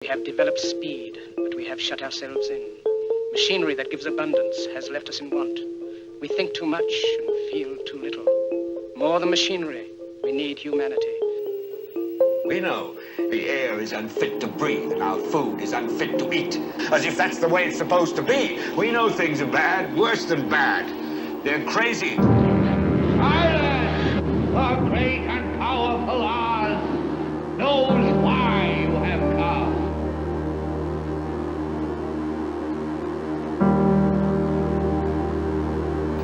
We have developed speed, but we have shut ourselves in. Machinery that gives abundance has left us in want. We think too much and feel too little. More than machinery, we need humanity. We know the air is unfit to breathe and our food is unfit to eat, as if that's the way it's supposed to be. We know things are bad, worse than bad. They're crazy. Silence! The great and powerful Oz knows why you have come.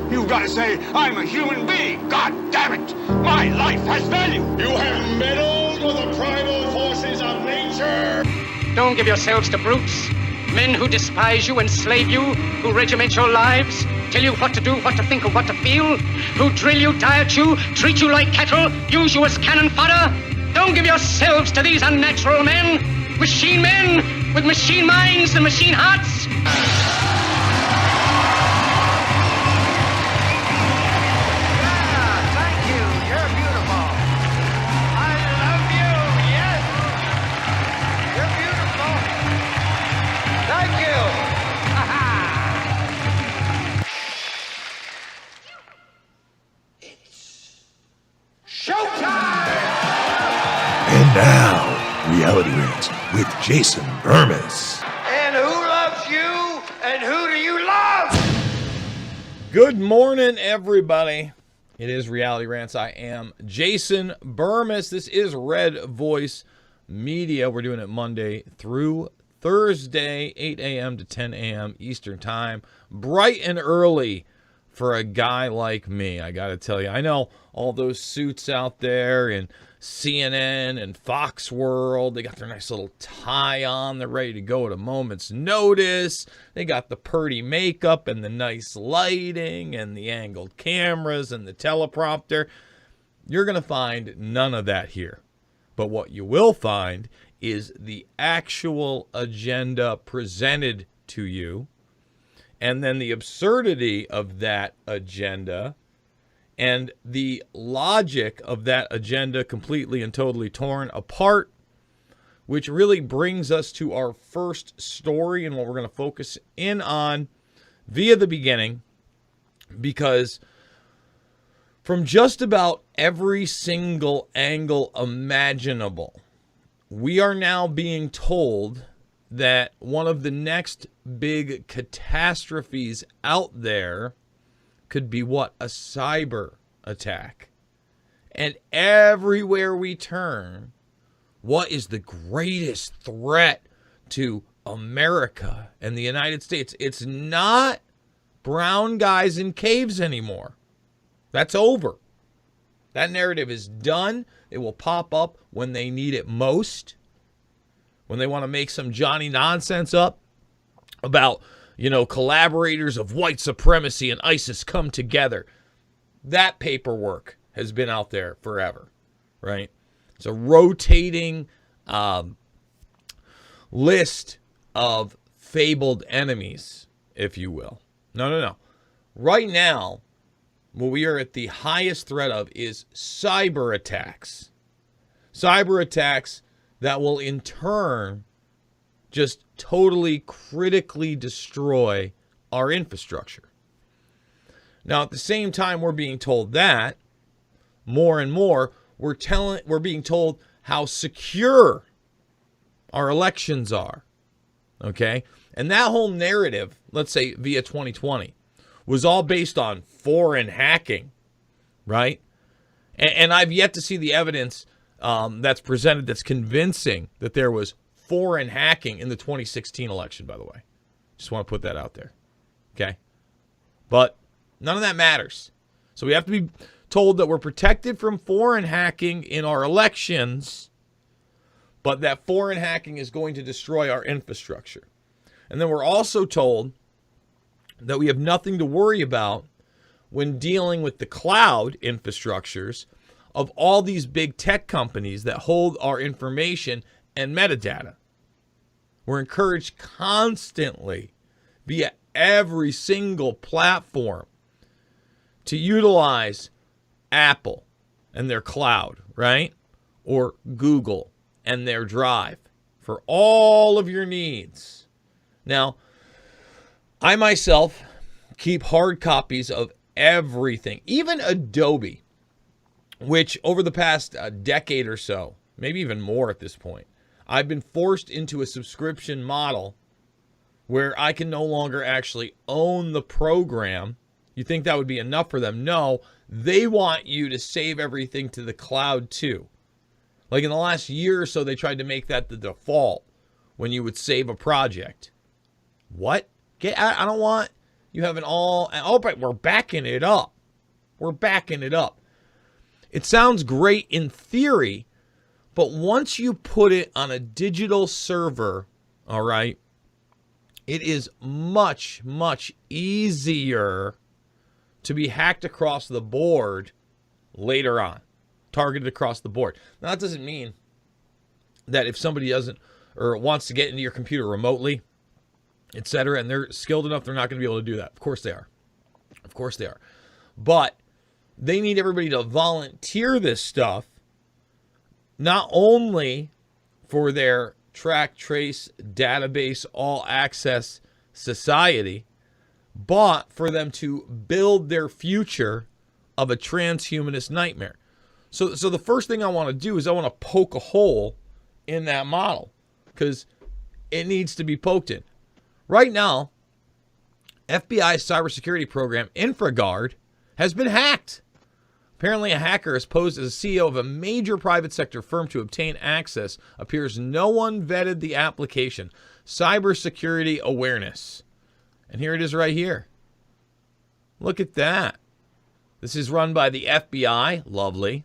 You've got to say, I'm a human being. God damn it! My life has value. You have meddled with the primal forces of nature. Don't give yourselves to brutes, men who despise you, enslave you, who regiment your lives, tell you what to do, what to think, or what to feel, who drill you, diet you, treat you like cattle, use you as cannon fodder. Don't give yourselves to these unnatural men with machine minds and machine hearts. And now, Reality Rants with Jason Bermas. And who loves you? And who do you love? Good morning, everybody. It is Reality Rants. I am Jason Bermas. This is Red Voice Media. We're doing it Monday through Thursday, 8 a.m. to 10 a.m. Eastern Time. Bright and early for a guy like me, I got to tell you. I know all those suits out there and CNN and Fox World, they got their nice little tie on. They're ready to go at a moment's notice. They got the pretty makeup and the nice lighting and the angled cameras and the teleprompter. You're going to find none of that here. But what you will find is the actual agenda presented to you, and then the absurdity of that agenda and the logic of that agenda completely and totally torn apart, which really brings us to our first story and what we're going to focus in on via the beginning, because from just about every single angle imaginable, we are now being told that one of the next big catastrophes out there could be what? A cyber attack. And everywhere we turn, what is the greatest threat to America and the United States? It's not brown guys in caves anymore. That's over. That narrative is done. It will pop up when they need it most. When they want to make some Johnny nonsense up about, collaborators of white supremacy and ISIS come together. That paperwork has been out there forever, right? It's a rotating list of fabled enemies, if you will. No. Right now, what we are at the highest threat of is cyber attacks. Cyber attacks that will in turn just totally critically destroy our infrastructure. Now, at the same time we're being told that, more and more, we're being told how secure our elections are. Okay? And that whole narrative, let's say via 2020, was all based on foreign hacking, right? And I've yet to see the evidence that's presented that's convincing that there was foreign hacking in the 2016 election, by the way. Just want to put that out there. Okay? But none of that matters. So we have to be told that we're protected from foreign hacking in our elections, but that foreign hacking is going to destroy our infrastructure. And then we're also told that we have nothing to worry about when dealing with the cloud infrastructures of all these big tech companies that hold our information and metadata. We're encouraged constantly via every single platform to utilize Apple and their cloud, right? Or Google and their Drive for all of your needs. Now, I myself keep hard copies of everything, even Adobe, which over the past decade or so, maybe even more at this point, I've been forced into a subscription model where I can no longer actually own the program. You think that would be enough for them? No, they want you to save everything to the cloud too. Like in the last year or so, they tried to make that the default when you would save a project. What? I don't want you having all... Oh, but we're backing it up. We're backing it up. It sounds great in theory, but once you put it on a digital server, all right, it is much, much easier to be hacked across the board later on, targeted across the board. Now, that doesn't mean that if somebody doesn't or wants to get into your computer remotely, etc., and they're skilled enough, they're not going to be able to do that. Of course they are. Of course they are. But they need everybody to volunteer this stuff, not only for their track, trace, database, all access society, but for them to build their future of a transhumanist nightmare. So the first thing I want to do is I want to poke a hole in that model because it needs to be poked in. Right now, FBI's cybersecurity program, InfraGard, has been hacked. Apparently, a hacker has posed as a CEO of a major private sector firm to obtain access. Appears no one vetted the application. Cybersecurity awareness. And here it is right here. Look at that. This is run by the FBI. Lovely.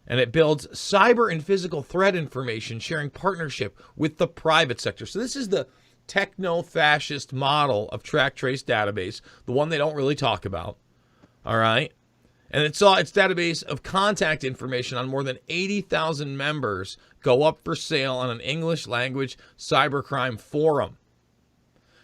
And it builds cyber and physical threat information sharing partnership with the private sector. So this is the techno-fascist model of track, trace, database, the one they don't really talk about. All right? And it saw its database of contact information on more than 80,000 members go up for sale on an English language cybercrime forum.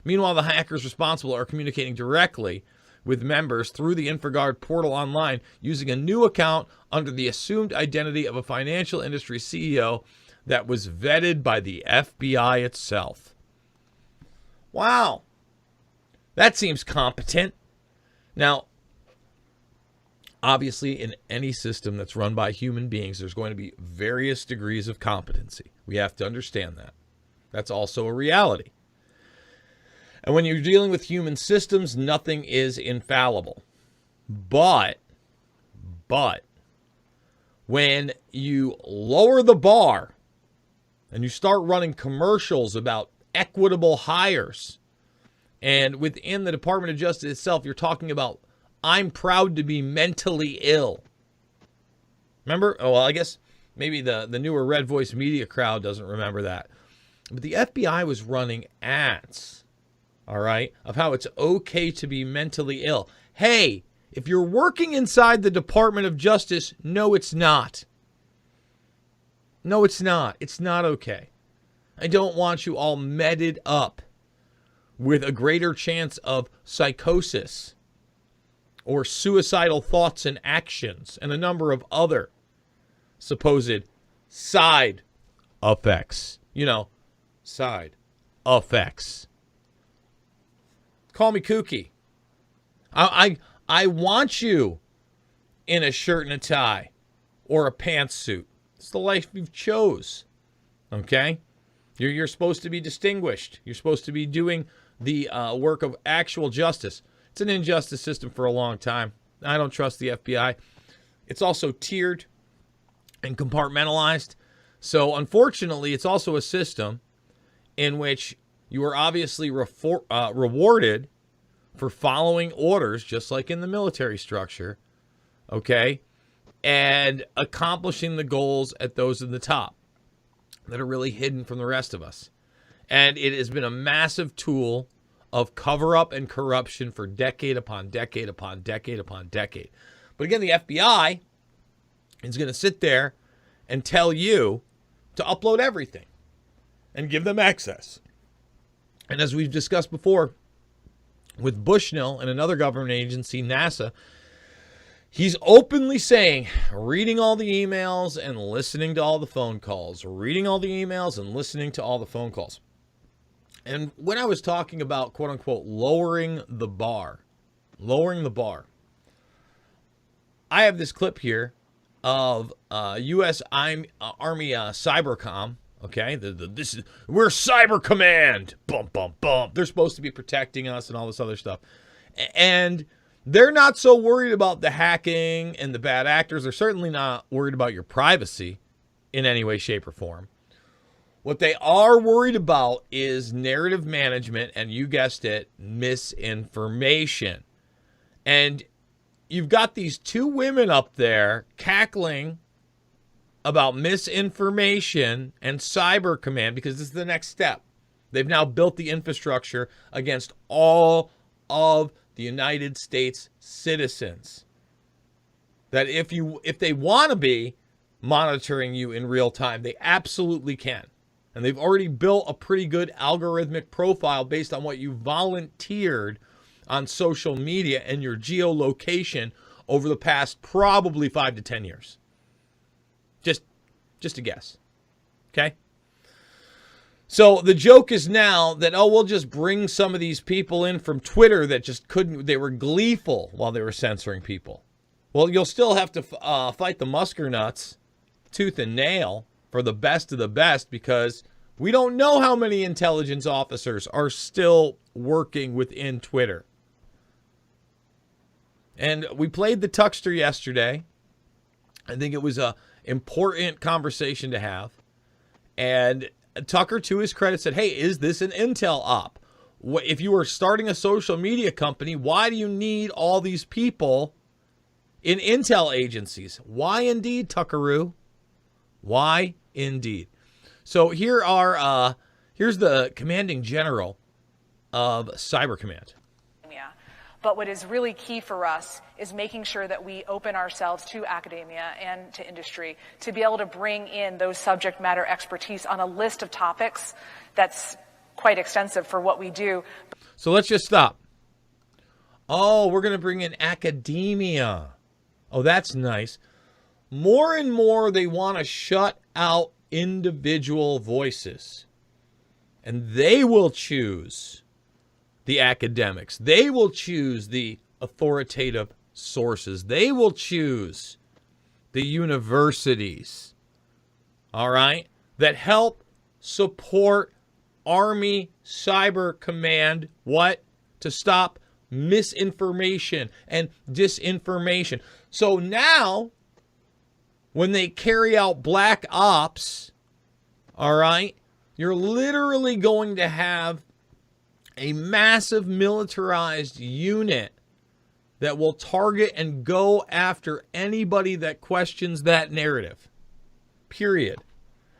Meanwhile, the hackers responsible are communicating directly with members through the InfraGard portal online using a new account under the assumed identity of a financial industry CEO that was vetted by the FBI itself. Wow. That seems competent. Now, obviously, in any system that's run by human beings, there's going to be various degrees of competency. We have to understand that. That's also a reality. And when you're dealing with human systems, nothing is infallible. But when you lower the bar and you start running commercials about equitable hires, and within the Department of Justice itself, you're talking about, I'm proud to be mentally ill. Remember? Oh, well, I guess maybe the newer Red Voice media crowd doesn't remember that. But the FBI was running ads, all right, of how it's okay to be mentally ill. Hey, if you're working inside the Department of Justice, no, it's not. No, it's not. It's not okay. I don't want you all medded up with a greater chance of psychosis or suicidal thoughts and actions, and a number of other supposed side effects. You know, side effects. Call me kooky. I want you in a shirt and a tie or a pantsuit. It's the life you've chose. Okay? You're supposed to be distinguished. You're supposed to be doing the work of actual justice. It's an injustice system for a long time. I don't trust the FBI. It's also tiered and compartmentalized. So, unfortunately, it's also a system in which you are obviously rewarded for following orders, just like in the military structure, okay, and accomplishing the goals at those at the top that are really hidden from the rest of us. And it has been a massive tool of cover-up and corruption for decade upon decade upon decade upon decade. But again, the FBI is going to sit there and tell you to upload everything and give them access. And as we've discussed before with Bushnell and another government agency, NASA, He's openly saying, reading all the emails and listening to all the phone calls, reading all the emails and listening to all the phone calls. And when I was talking about, quote unquote, lowering the bar, I have this clip here of U.S. Army Cybercom. Okay, we're Cyber Command. Bump, bump, bump. They're supposed to be protecting us and all this other stuff. And they're not so worried about the hacking and the bad actors. They're certainly not worried about your privacy in any way, shape, or form. What they are worried about is narrative management, and you guessed it, misinformation. And you've got these two women up there cackling about misinformation and Cyber Command because this is the next step. They've now built the infrastructure against all of the United States citizens. That if they want to be monitoring you in real time, they absolutely can. And they've already built a pretty good algorithmic profile based on what you volunteered on social media and your geolocation over the past probably 5 to 10 years. Just a guess. Okay? So the joke is now that, we'll just bring some of these people in from Twitter that just couldn't, they were gleeful while they were censoring people. Well, you'll still have to fight the muskernuts tooth and nail for the best of the best, because we don't know how many intelligence officers are still working within Twitter. And we played the Tuckster yesterday. I think it was a important conversation to have. And Tucker, to his credit, said, hey, is this an intel op? If you are starting a social media company, why do you need all these people in intel agencies? Why indeed, Tuckaroo? Why indeed? So here's the commanding general of Cyber Command. But what is really key for us is making sure that we open ourselves to academia and to industry to be able to bring in those subject matter expertise on a list of topics that's quite extensive for what we do. So let's just stop. Oh, we're going to bring in academia. Oh, that's nice. More and more, they want to shut out individual voices. And they will choose the academics. They will choose the authoritative sources. They will choose the universities, all right, that help support Army Cyber Command, what? To stop misinformation and disinformation. So now, when they carry out black ops, all right, you're literally going to have a massive militarized unit that will target and go after anybody that questions that narrative. Period.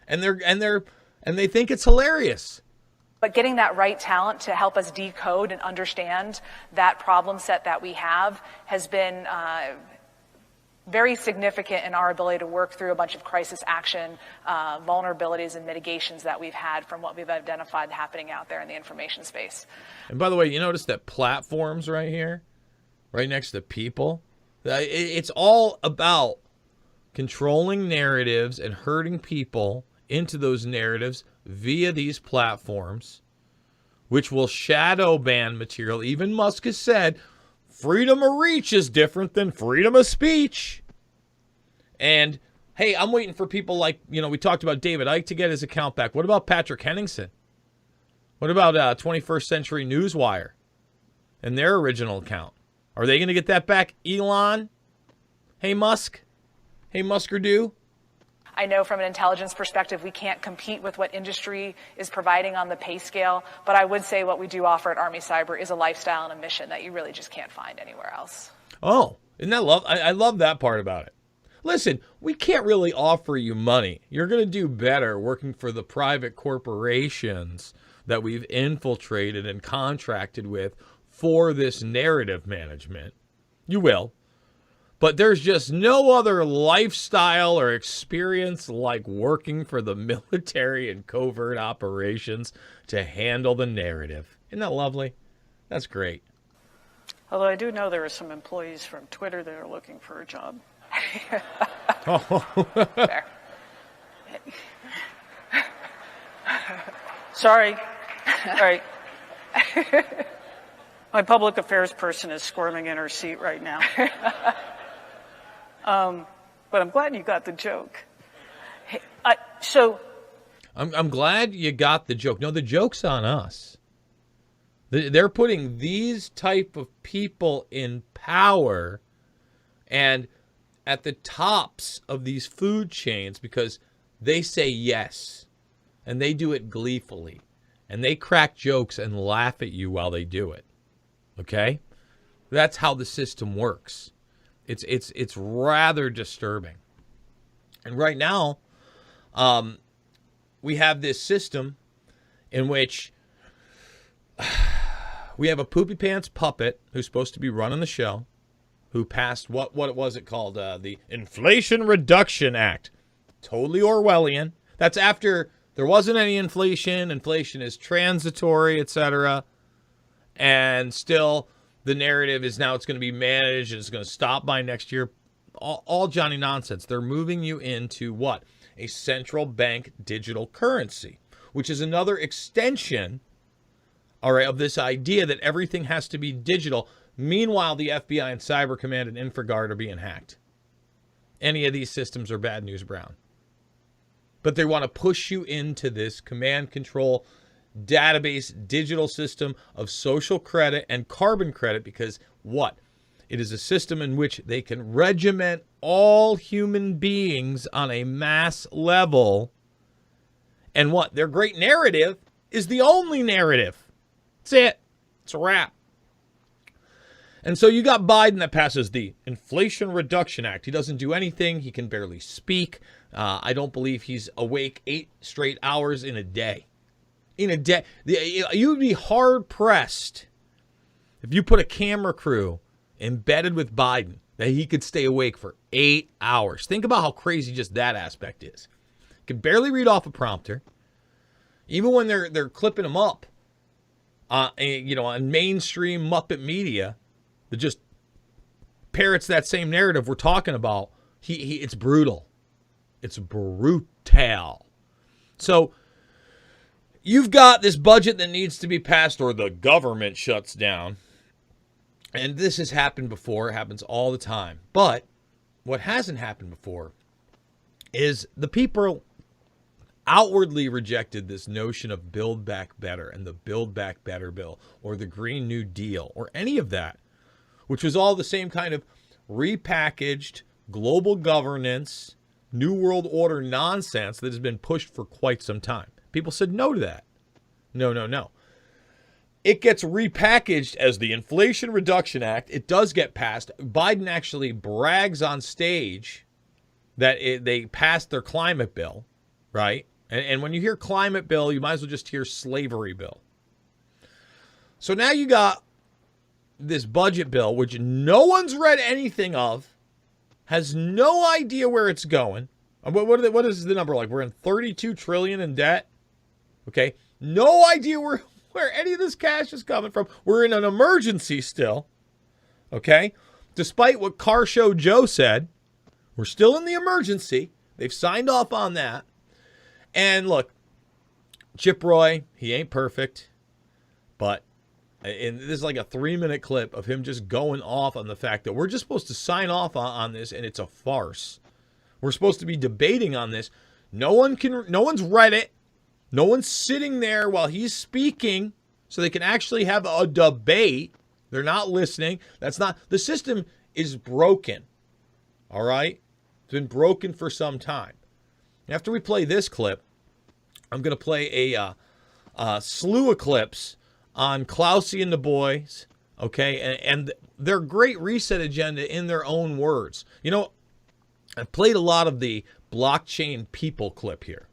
And they think it's hilarious. But getting that right talent to help us decode and understand that problem set that we have has been very significant in our ability to work through a bunch of crisis action vulnerabilities and mitigations that we've had from what we've identified happening out there in the information space. And by the way, you notice that platforms right here, right next to people, it's all about controlling narratives and herding people into those narratives via these platforms, which will shadow ban material. Even Musk has said freedom of reach is different than freedom of speech. And, hey, I'm waiting for people like, we talked about David Icke to get his account back. What about Patrick Henningsen? What about 21st Century Newswire and their original account? Are they going to get that back, Elon? Hey, Musk? Hey, Musker-Do? I know from an intelligence perspective, we can't compete with what industry is providing on the pay scale, but I would say what we do offer at Army Cyber is a lifestyle and a mission that you really just can't find anywhere else. Oh, isn't that love? I love that part about it. Listen, we can't really offer you money. You're going to do better working for the private corporations that we've infiltrated and contracted with for this narrative management. You will. But there's just no other lifestyle or experience like working for the military and covert operations to handle the narrative. Isn't that lovely? That's great. Although I do know there are some employees from Twitter that are looking for a job. Fair. Sorry. All right. My public affairs person is squirming in her seat right now. But I'm glad you got the joke. Hey, I'm glad you got the joke. No, the joke's on us. They're putting these type of people in power and at the tops of these food chains because they say yes, and they do it gleefully, and they crack jokes and laugh at you while they do it. Okay? That's how the system works. It's rather disturbing. And right now, we have this system in which we have a poopy pants puppet who's supposed to be running the show, who passed what was it called? The Inflation Reduction Act. Totally Orwellian. That's after there wasn't any inflation. Inflation is transitory, etc. And still, the narrative is now it's going to be managed and it's going to stop by next year. All Johnny nonsense. They're moving you into what? A central bank digital currency, which is another extension, all right, of this idea that everything has to be digital. Meanwhile, the FBI and Cyber Command and InfraGard are being hacked. Any of these systems are bad news brown. But they want to push you into this command control database digital system of social credit and carbon credit because what? It is a system in which they can regiment all human beings on a mass level. And what? Their great narrative is the only narrative. That's it. It's a wrap. And so you got Biden that passes the Inflation Reduction Act. He doesn't do anything. He can barely speak. I don't believe he's awake 8 straight hours in a day. In a day. You would be hard-pressed if you put a camera crew embedded with Biden that he could stay awake for 8 hours. Think about how crazy just that aspect is. He can barely read off a prompter. Even when they're clipping him up, on mainstream Muppet media that just parrots that same narrative we're talking about, it's brutal. It's brutal. So you've got this budget that needs to be passed or the government shuts down. And this has happened before. It happens all the time. But what hasn't happened before is the people outwardly rejected this notion of Build Back Better and the Build Back Better bill or the Green New Deal or any of that, which was all the same kind of repackaged global governance, New World Order nonsense that has been pushed for quite some time. People said no to that. No. It gets repackaged as the Inflation Reduction Act. It does get passed. Biden actually brags on stage that they passed their climate bill, right? And when you hear climate bill, you might as well just hear slavery bill. So now you got this budget bill, which no one's read anything of, has no idea where it's going. What is the number like? We're in 32 trillion in debt. Okay. No idea where any of this cash is coming from. We're in an emergency still. Okay. Despite what Car Show Joe said, we're still in the emergency. They've signed off on that. And look, Chip Roy, he ain't perfect, but and this is like a 3-minute clip of him just going off on the fact that we're just supposed to sign off on this and it's a farce. We're supposed to be debating on this. No one's read it. No one's sitting there while he's speaking so they can actually have a debate. They're not listening. The system is broken. All right? It's been broken for some time. After we play this clip, I'm going to play a slew of clips on Klausy and the boys, okay, and their great reset agenda in their own words. You know, I've played a lot of the blockchain people clip here.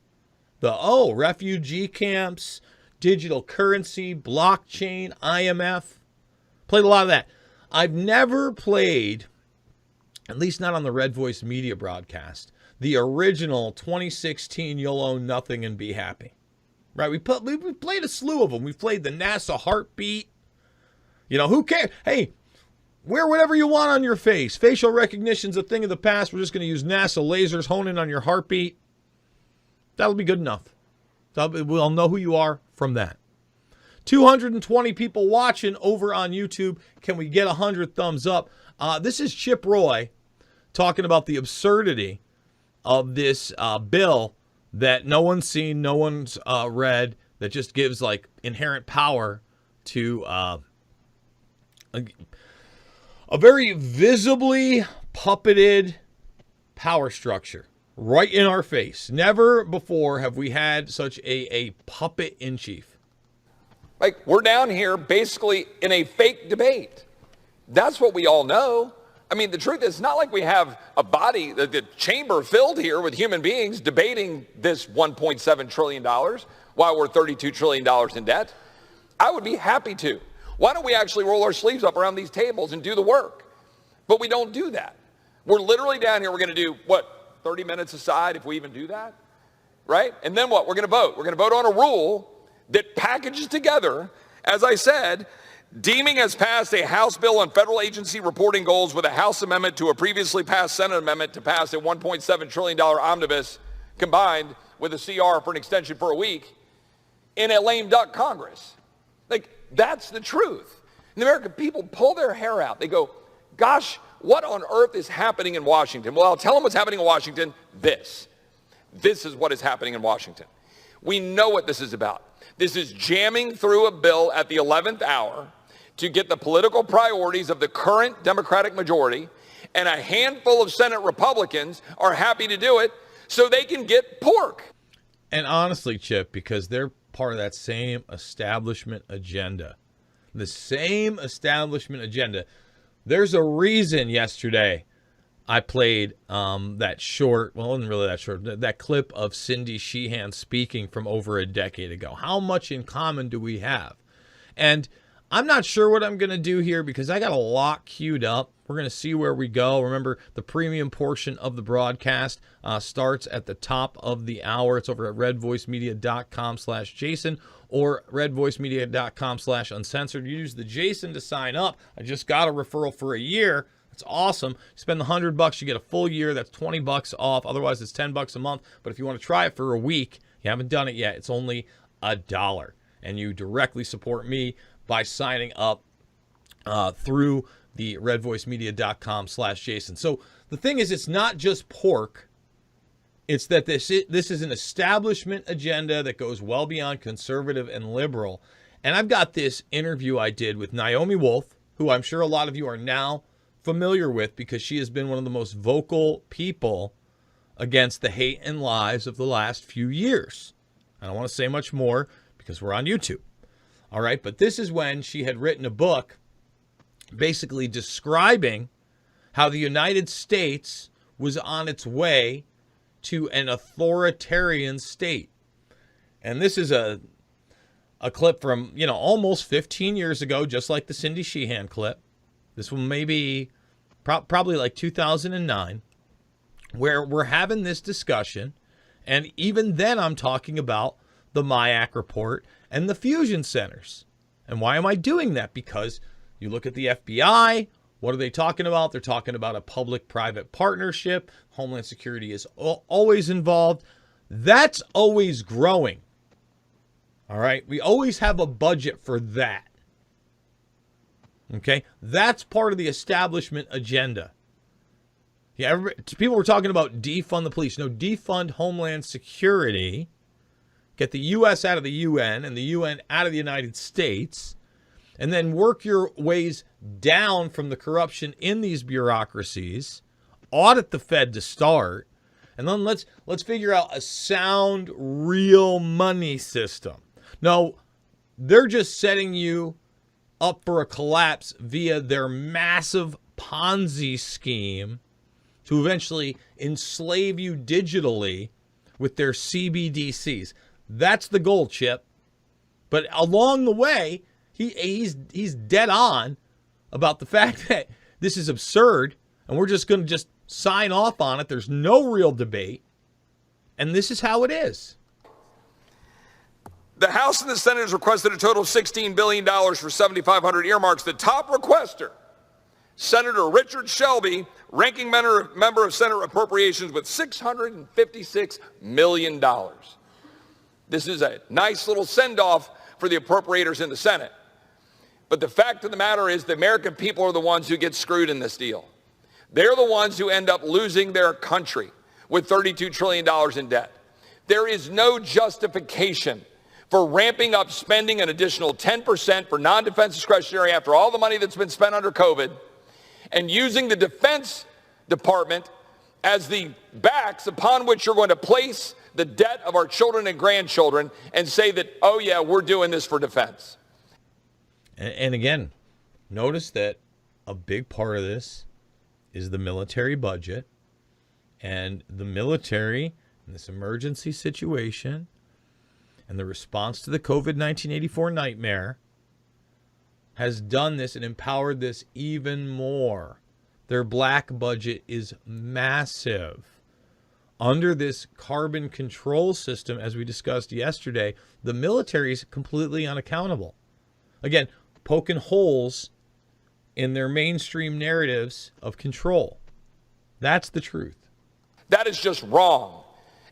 Refugee camps, digital currency, blockchain, IMF. Played a lot of that. I've never played, at least not on the Red Voice Media broadcast, the original 2016 You'll Own Nothing and Be Happy. Right? We played a slew of them. We've played the NASA heartbeat. You know, who cares? Hey, Wear whatever you want on your face. Facial recognition's a thing of the past. We're just going to use NASA lasers, hone in on your heartbeat. That'll be good enough. We'll know who you are from that. 220 people watching over on YouTube. Can we get 100 thumbs up? This is Chip Roy talking about the absurdity of this bill that no one's seen, no one's read, that just gives like inherent power to a very visibly puppeted power structure right in our face. Never before have we had such a puppet in chief. Like, we're down here basically in a fake debate. That's what we all know. I mean, the truth is, it's not like we have a body, the chamber filled here with human beings debating this $1.7 trillion while we're $32 trillion in debt. I would be happy to. Why don't we actually roll our sleeves up around these tables and do the work? But we don't do that. We're literally down here. We're going to do, 30 minutes aside if we even do that, right? And then what? We're going to vote. We're going to vote on a rule that packages together, as I said, deeming as passed a House bill on federal agency reporting goals with a House amendment to a previously passed Senate amendment to pass a $1.7 trillion omnibus combined with a CR for an extension for a week in a lame duck Congress. Like, that's the truth. And the American people pull their hair out. They go, gosh, what on earth is happening in Washington? Well, I'll tell them what's happening in Washington. This is what is happening in Washington. We know what this is about. This is jamming through a bill at the 11th hour to get the political priorities of the current Democratic majority, and a handful of Senate Republicans are happy to do it so they can get pork. And honestly, Chip, because they're part of that same establishment agenda. The same establishment agenda. There's a reason yesterday I played that short, well, it wasn't really that short, that clip of Cindy Sheehan speaking from over a decade ago. How much in common do we have? And I'm not sure what I'm going to do here because I got a lot queued up. We're going to see where we go. Remember, the premium portion of the broadcast starts at the top of the hour. It's over at redvoicemedia.com/Jason or redvoicemedia.com/uncensored. You use the Jason to sign up. I just got a referral for a year. It's awesome. You spend the $100, you get a full year. That's $20 off. Otherwise, it's $10 a month. But if you want to try it for a week, you haven't done it yet, it's only $1. And you directly support me by signing up through the redvoicemedia.com/Jason. So the thing is, it's not just pork. It's that this is an establishment agenda that goes well beyond conservative and liberal. And I've got this interview I did with Naomi Wolf, who I'm sure a lot of you are now familiar with because she has been one of the most vocal people against the hate and lies of the last few years. I don't want to say much more because we're on YouTube. All right, but this is when she had written a book basically describing how the United States was on its way to an authoritarian state. And this is a clip from, almost 15 years ago, just like the Cindy Sheehan clip. This one may be probably like 2009, where we're having this discussion. And even then, I'm talking about the MIAC report and the fusion centers. And why am I doing that? Because you look at the FBI, what are they talking about? They're talking about a public-private partnership. Homeland Security is always involved. That's always growing. All right? We always have a budget for that. Okay? That's part of the establishment agenda. Yeah, people were talking about defund the police. No, defund Homeland Security. Get the U.S. out of the UN and the UN out of the United States. And then work your ways down from the corruption in these bureaucracies. Audit the Fed to start. And then let's figure out a sound, real money system. No, they're just setting you up for a collapse via their massive Ponzi scheme to eventually enslave you digitally with their CBDCs. That's the goal, Chip. But along the way, he's dead on about the fact that this is absurd and we're just going to just sign off on it. There's no real debate. And this is how it is. The House and the Senate has requested a total of $16 billion for 7,500 earmarks. The top requester Senator Richard Shelby, ranking member of Senate Appropriations, with $656 million. This is a nice little send-off for the appropriators in the Senate. But the fact of the matter is the American people are the ones who get screwed in this deal. They're the ones who end up losing their country with $32 trillion in debt. There is no justification for ramping up spending an additional 10% for non-defense discretionary after all the money that's been spent under COVID, and using the Defense Department as the backs upon which you're going to place the debt of our children and grandchildren and say that, oh yeah, we're doing this for defense. And again, notice that a big part of this is the military budget, and the military in this emergency situation and the response to the COVID-19 84 nightmare has done this and empowered this even more. Their black budget is massive. Under this carbon control system, as we discussed yesterday, the military is completely unaccountable. Again, poking holes in their mainstream narratives of control. That's the truth. That is just wrong.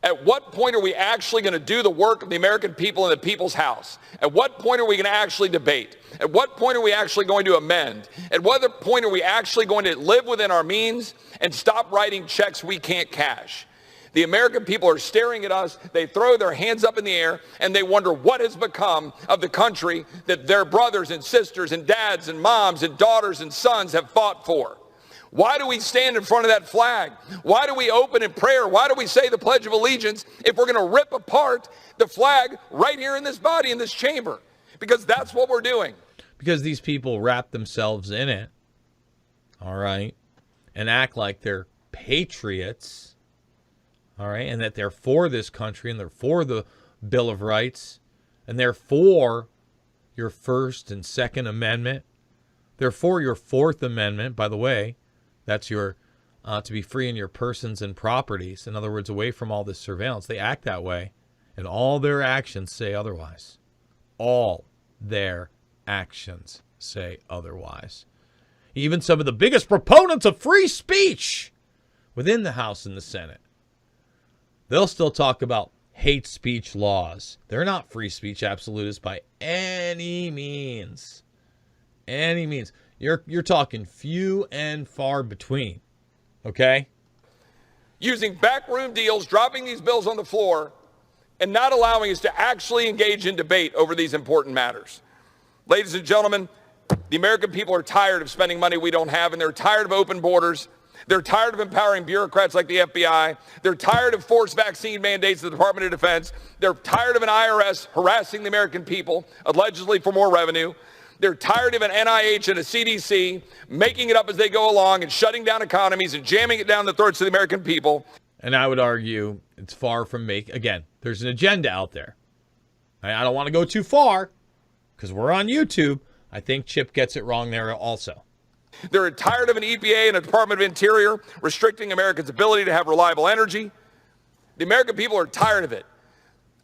At what point are we actually going to do the work of the American people in the people's house? At what point are we going to actually debate? At what point are we actually going to amend? At what point are we actually going to live within our means and stop writing checks we can't cash? The American people are staring at us, they throw their hands up in the air, and they wonder what has become of the country that their brothers and sisters and dads and moms and daughters and sons have fought for. Why do we stand in front of that flag? Why do we open in prayer? Why do we say the Pledge of Allegiance if we're going to rip apart the flag right here in this body, in this chamber? Because that's what we're doing. Because these people wrap themselves in it, all right, and act like they're patriots, all right, and that they're for this country and they're for the Bill of Rights and they're for your First and Second Amendment. They're for your Fourth Amendment, by the way. That's your to be free in your persons and properties. In other words, away from all this surveillance. They act that way, and all their actions say otherwise. All their actions say otherwise. Even some of the biggest proponents of free speech within the House and the Senate, they'll still talk about hate speech laws. They're not free speech absolutists by any means. Any means. You're talking few and far between, okay? Using backroom deals, dropping these bills on the floor, and not allowing us to actually engage in debate over these important matters. Ladies and gentlemen, the American people are tired of spending money we don't have, and they're tired of open borders. They're tired of empowering bureaucrats like the FBI. They're tired of forced vaccine mandates of the Department of Defense. They're tired of an IRS harassing the American people, allegedly for more revenue. They're tired of an NIH and a CDC making it up as they go along and shutting down economies and jamming it down the throats of the American people. And I would argue it's far from again, there's an agenda out there. I don't want to go too far because we're on YouTube. I think Chip gets it wrong there also. They're tired of an EPA and a Department of Interior restricting Americans' ability to have reliable energy. The American people are tired of it.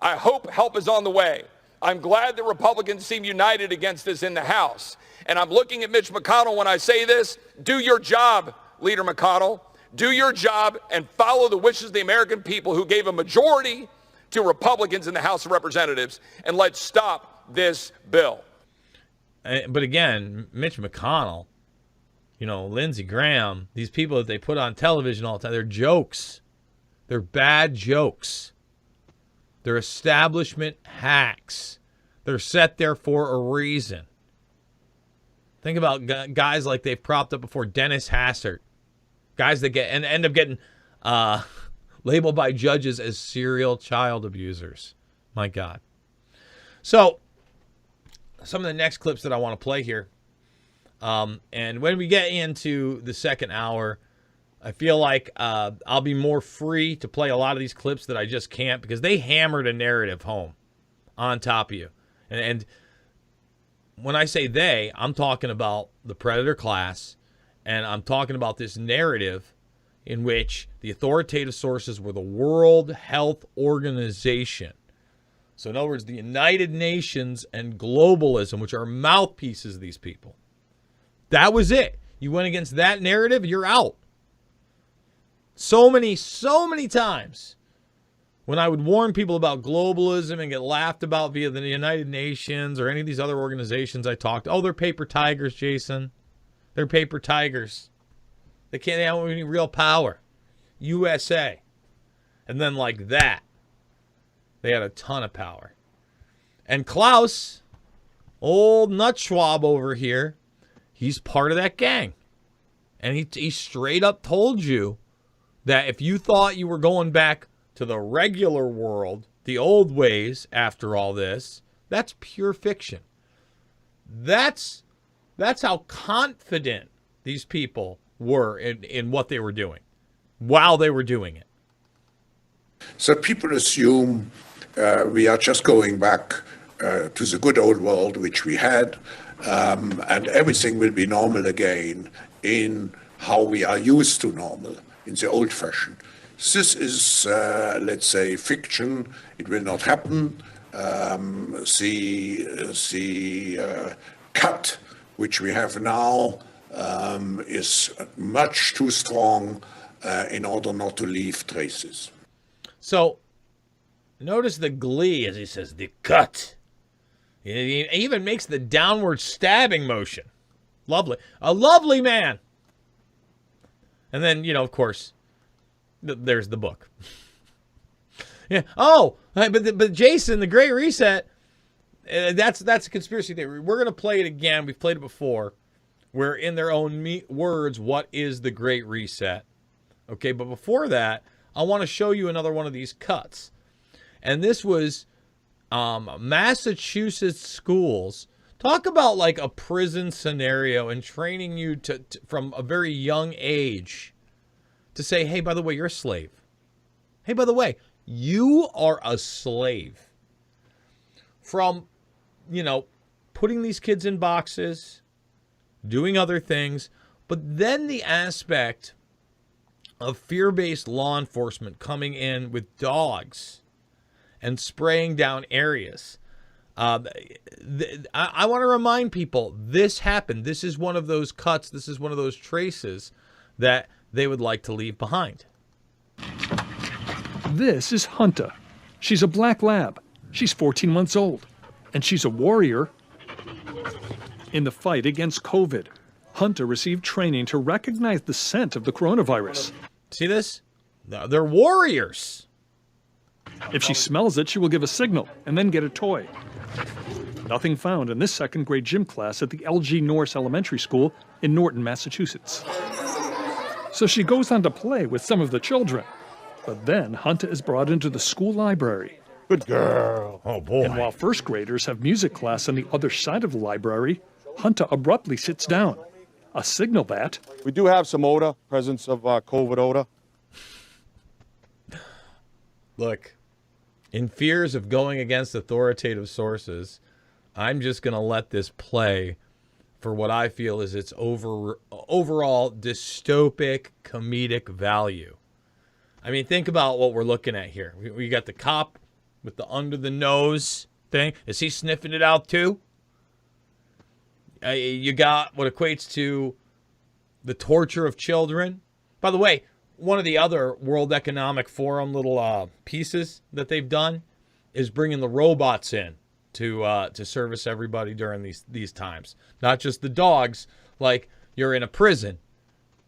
I hope help is on the way. I'm glad that Republicans seem united against this in the House. And I'm looking at Mitch McConnell when I say this. Do your job, Leader McConnell. Do your job and follow the wishes of the American people who gave a majority to Republicans in the House of Representatives. And let's stop this bill. But again, Mitch McConnell, Lindsey Graham, these people that they put on television all the time, they're jokes. They're bad jokes. They're establishment hacks. They're set there for a reason. Think about guys like they've propped up before, Dennis Hassert. Guys that get and end up getting labeled by judges as serial child abusers. My God. So, some of the next clips that I want to play here. And when we get into the second hour, I feel like I'll be more free to play a lot of these clips that I just can't because they hammered a narrative home on top of you. And when I say they, I'm talking about the predator class, and I'm talking about this narrative in which the authoritative sources were the World Health Organization. So in other words, the United Nations and globalism, which are mouthpieces of these people. That was it. You went against that narrative, you're out. So many times when I would warn people about globalism and get laughed about via the United Nations or any of these other organizations I talked, oh, they're paper tigers, Jason. They're paper tigers. They can't have any real power. USA. And then like that, they had a ton of power. And Klaus, old nut schwab over here, he's part of that gang. And he straight up told you that if you thought you were going back to the regular world, the old ways after all this, that's pure fiction. That's how confident these people were in what they were doing while they were doing it. So people assume we are just going back to the good old world which we had, and everything will be normal again in how we are used to normal, in the old fashion. This is, let's say, fiction. It will not happen. The cut which we have now is much too strong in order not to leave traces. So, notice the glee as he says, the cut. He even makes the downward stabbing motion. Lovely. A lovely man. And then, of course, there's the book. Yeah. Oh, but Jason, the Great Reset, that's a conspiracy theory. We're going to play it again. We've played it before. Where in their own words, what is the Great Reset? Okay, but before that, I want to show you another one of these cuts. And this was Massachusetts schools. Talk about like a prison scenario and training you to from a very young age to say, hey, by the way, you're a slave. Hey, by the way, you are a slave. From, putting these kids in boxes, doing other things, but then the aspect of fear-based law enforcement coming in with dogs and spraying down areas. I want to remind people, this happened. This is one of those cuts. This is one of those traces that they would like to leave behind. This is Hunter. She's a black lab. She's 14 months old. And she's a warrior in the fight against COVID. Hunter received training to recognize the scent of the coronavirus. See this? They're warriors. If she smells it, she will give a signal and then get a toy. Nothing found in this second grade gym class at the LG Norse Elementary School in Norton, Massachusetts. So she goes on to play with some of the children. But then Hunter is brought into the school library. Good girl. Oh, boy. And while first graders have music class on the other side of the library, Hunter abruptly sits down. A signal that... We do have some odor, presence of COVID odor. Look, in fears of going against authoritative sources, I'm just going to let this play for what I feel is its overall dystopic comedic value. I mean, think about what we're looking at here. We got the cop with the under the nose thing. Is he sniffing it out too? You got what equates to the torture of children. By the way, one of the other World Economic Forum little pieces that they've done is bringing the robots in to service everybody during these times. Not just the dogs, like you're in a prison,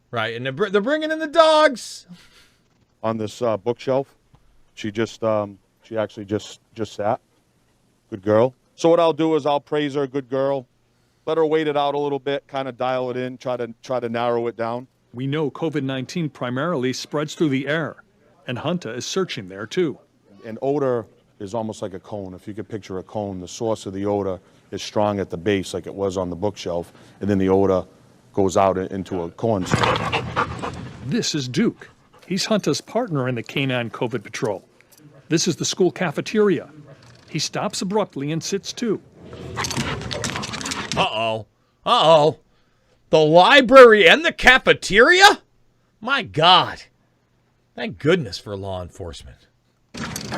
right? And they're bringing in the dogs. On this bookshelf, she actually just sat. Good girl. So what I'll do is I'll praise her, good girl. Let her wait it out a little bit, kind of dial it in, try to narrow it down. We know COVID-19 primarily spreads through the air, and Hunter is searching there too. And odor is almost like a cone. If you could picture a cone, the source of the odor is strong at the base like it was on the bookshelf, and then the odor goes out into a cone. This is Duke. He's Hunter's partner in the Canine COVID Patrol. This is the school cafeteria. He stops abruptly and sits too. Uh-oh. Uh-oh. The library and the cafeteria? My God. Thank goodness for law enforcement.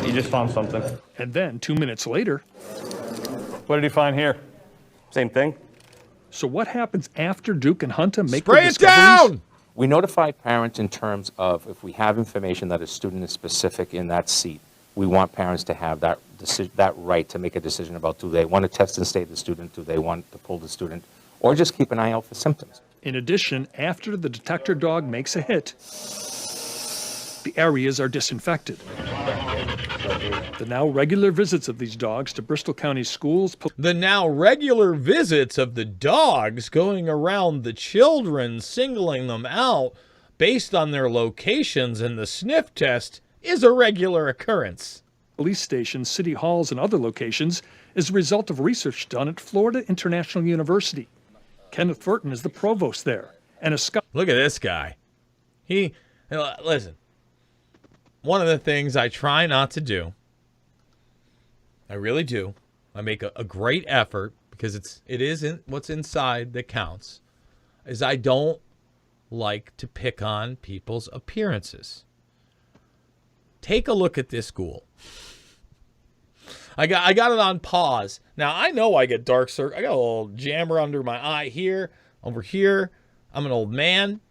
He just found something. And then 2 minutes later... What did he find here? Same thing? So what happens after Duke and Hunter make Spray their it discoveries? down! We notify parents in terms of if we have information that a student is specific in that seat, we want parents to have that right to make a decision about do they want to test and state the student, do they want to pull the student, or just keep an eye out for symptoms. In addition, after the detector dog makes a hit, the areas are disinfected. The now regular visits of these dogs to Bristol County schools. The now regular visits of the dogs going around the children, singling them out based on their locations and the sniff test is a regular occurrence. Police stations, city halls, and other locations is a result of research done at Florida International University. Kenneth Furton is the provost there, and a scholar. Look at this guy. Listen, one of the things I try not to do, I really do, I make a great effort because it isn't what's inside that counts, is I don't like to pick on people's appearances. Take a look at this school. I got it on pause. Now, I know I get dark circle. I got a little jammer under my eye here, over here. I'm an old man,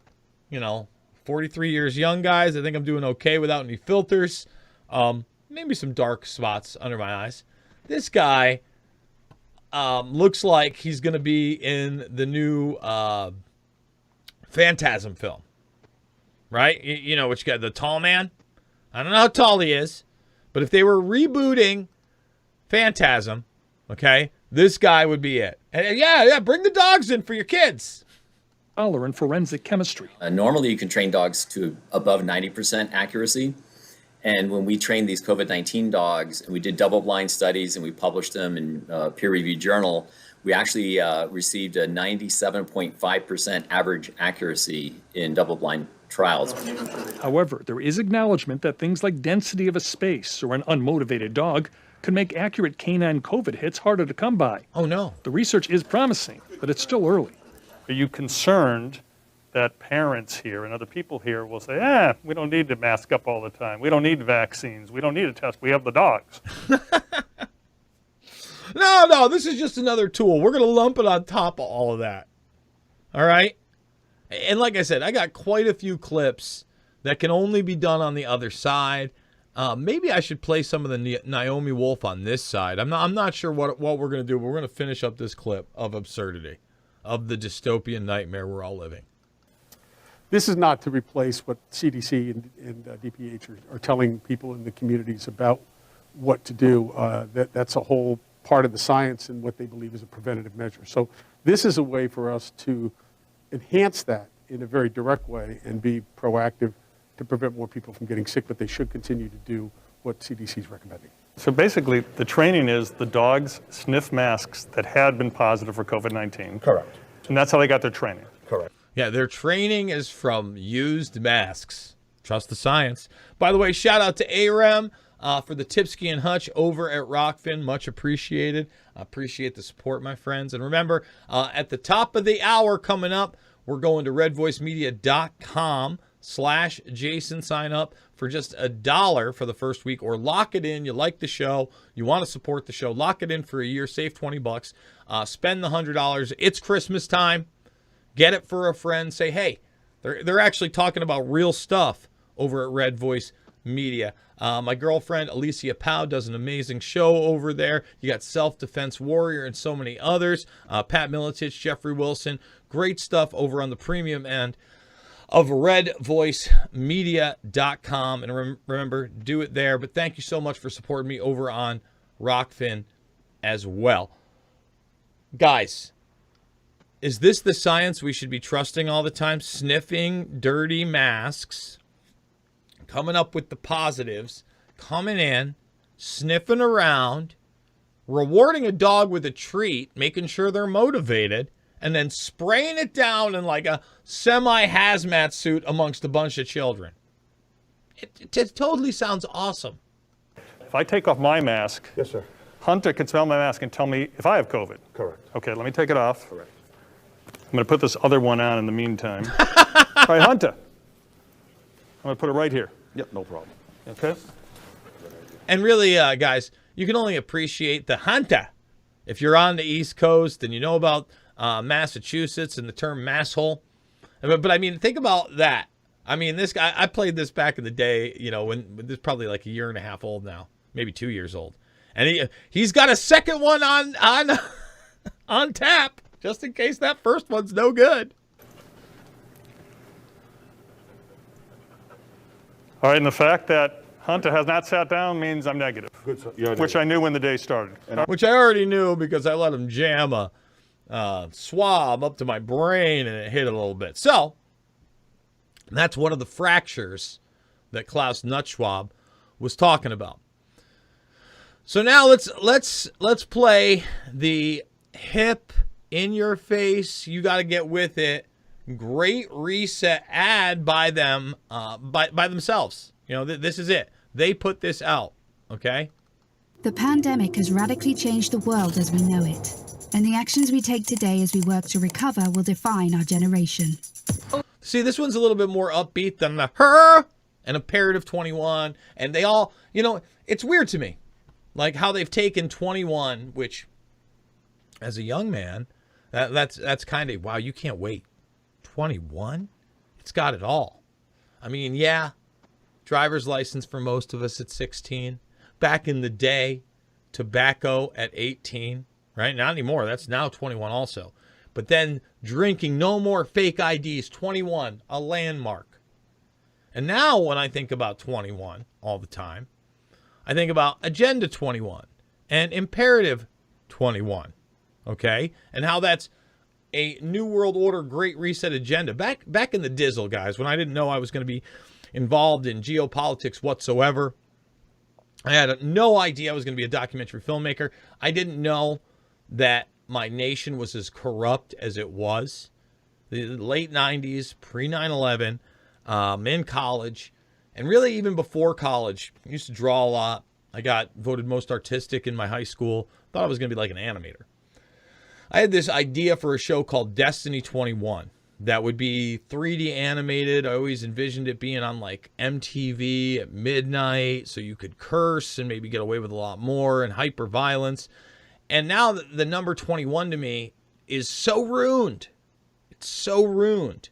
43 years young, guys. I think I'm doing okay without any filters. Maybe some dark spots under my eyes. This guy looks like he's going to be in the new Phantasm film, right? Which got the tall man. I don't know how tall he is, but if they were rebooting Phantasm, okay, this guy would be it. And yeah, bring the dogs in for your kids. Scholar in forensic chemistry. Normally, you can train dogs to above 90% accuracy. And when we trained these COVID-19 dogs, and we did double-blind studies, and we published them in a peer-reviewed journal, we actually received a 97.5% average accuracy in double-blind trials. However, there is acknowledgement that things like density of a space or an unmotivated dog could make accurate canine COVID hits harder to come by. Oh, no. The research is promising, but it's still early. Are you concerned that parents here and other people here will say, we don't need to mask up all the time. We don't need vaccines. We don't need a test. We have the dogs. No, this is just another tool. We're going to lump it on top of all of that. All right? And like I said, I got quite a few clips that can only be done on the other side. Maybe I should play some of the Naomi Wolf on this side. I'm not sure what we're going to do, but we're going to finish up this clip of absurdity, of the dystopian nightmare we're all living. This is not to replace what CDC and DPH are telling people in the communities about what to do. That's a whole part of the science and what they believe is a preventative measure. So this is a way for us to enhance that in a very direct way and be proactive to prevent more people from getting sick, but they should continue to do what CDC is recommending. So basically, the training is the dogs sniff masks that had been positive for COVID-19. Correct. And that's how they got their training. Correct. Yeah, their training is from used masks. Trust the science. By the way, shout out to RVM for the Tipsky and Hutch over at Rockfin. Much appreciated. I appreciate the support, my friends. And remember, at the top of the hour coming up, we're going to redvoicemedia.com/Jason. Sign up for just $1 for the first week, or lock it in. You like the show, you want to support the show, lock it in for a year, save $20, spend the $100. It's Christmas time. Get it for a friend. Say, hey, they're actually talking about real stuff over at Red Voice Media. My girlfriend Alicia Powell does an amazing show over there. You got Self-Defense Warrior and so many others. Pat Militich, Jeffrey Wilson. Great stuff over on the premium end of redvoicemedia.com. And remember, do it there. But thank you so much for supporting me over on Rockfin as well. Guys, is this the science we should be trusting all the time? Sniffing dirty masks, coming up with the positives, coming in, sniffing around, rewarding a dog with a treat, making sure they're motivated, and then spraying it down in like a semi-hazmat suit amongst a bunch of children. It totally sounds awesome. If I take off my mask, yes, sir, Hunter can smell my mask and tell me if I have COVID. Correct. Okay, let me take it off. Correct. I'm going to put this other one on in the meantime. All right, Hunter. I'm going to put it right here. Yep, no problem. Okay. And really, guys, you can only appreciate the Hunter if you're on the East Coast and you know about Massachusetts, and the term masshole. But I mean, think about that. I mean, this guy, I played this back in the day, you know, when this is probably like a year and a half old now, maybe 2 years old. And he's got a second one on tap, just in case that first one's no good. All right, and the fact that Hunter has not sat down means I'm negative, which I knew when the day started. Which I already knew because I let him jam a swab up to my brain and it hit a little bit. So that's one of the fractures that Klaus Nutzschwab was talking about. So now let's play the hip, in your face, you got to get with it, Great Reset ad by them by themselves. You know, this is it. They put this out, okay? The pandemic has radically changed the world as we know it. And the actions we take today as we work to recover will define our generation. See, this one's a little bit more upbeat than the her and Imperative 21. And they all, you know, it's weird to me. Like how they've taken 21, which as a young man, that's kind of, wow, you can't wait. 21? It's got it all. I mean, yeah, driver's license for most of us at 16. Back in the day, tobacco at 18. Right? Not anymore. That's now 21 also. But then drinking, no more fake IDs, 21, a landmark. And now when I think about 21 all the time, I think about Agenda 21 and Imperative 21, okay? And how that's a New World Order Great Reset agenda. Back in the Dizzle, guys, when I didn't know I was going to be involved in geopolitics whatsoever, I had no idea I was going to be a documentary filmmaker. I didn't know that my nation was as corrupt as it was. The late 90s, pre-9/11, in college, and really even before college. I used to draw a lot. I got voted most artistic in my high school. Thought I was going to be like an animator. I had this idea for a show called Destiny 21 that would be 3D animated. I always envisioned it being on like MTV at midnight so you could curse and maybe get away with a lot more and hyper violence. And now the number 21 to me is so ruined. It's so ruined.